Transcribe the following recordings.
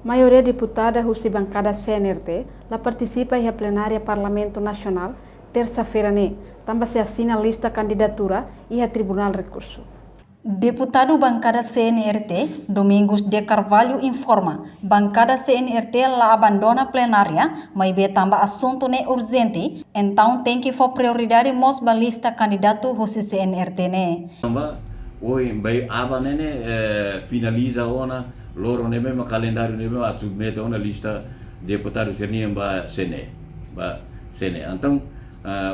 Maioria deputada da bancada CNRT lá participa em plenária Parlamento Nacional terça-feira também se assina a lista candidatura e a Tribunal Recurso. Deputado bancada CNRT, Domingos de Carvalho informa, bancada CNRT lá abandona plenária, mas be também assunto urgente, então tem que for prioridade mos ba lista candidato hosi CNRT Também hoje vai finaliza ona loro mesmo calendário mesmo a submete ona lista deputado sernia ba Sene. Então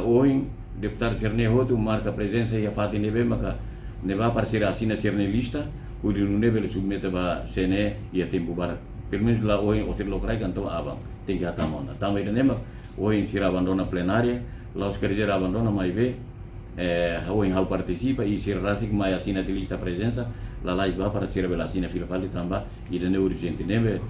hoje deputado sernia hotu marca presença e a fati mesmo ne vai aparecer assim na lista, o de não deve submeter para Sene e a tempo para pelo menos lá hoje o ser local então abang tem que atar mona. Também ele nem hoje se abandona plenária, lá os querer abandona mais ver hoje how participa e se rasik mais assim na lista presença, lá vai para ser bela assim na fila fali também e de urgente nem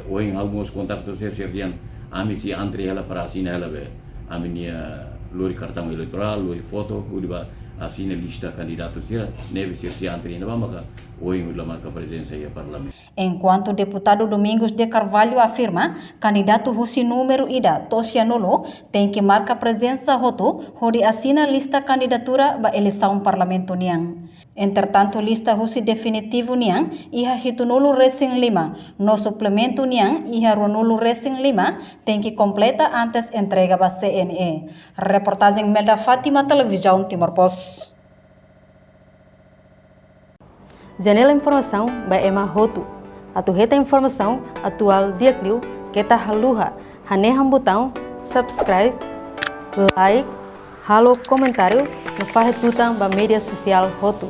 hoje alguns contatos seriam a mim se entre ela para assim ela ver a minha lori cartão eleitoral, lori foto, o assim na lista candidatos neve se entre na maka hoje o marca presença e parlamento. Enquanto deputado Domingos de Carvalho afirma, candidato husi número ida Tosia Nulo tem que marcar presença roto, hori assina lista candidatura ba eleição parlamento niang. Entretanto, lista husi definitivo niang iha hitunulu Racing Lima, no suplemento niang iha Ronulu Racing Lima tem que completa antes entrega ba CNE. Reportagem Melda Fátima, Televisão Timor Post. Janela Informação by Emma Hotu. Atuheta informação atual diakliu kita haluha. Haneham botão subscribe, like, halo comentário no faz botão ba media social Hotu.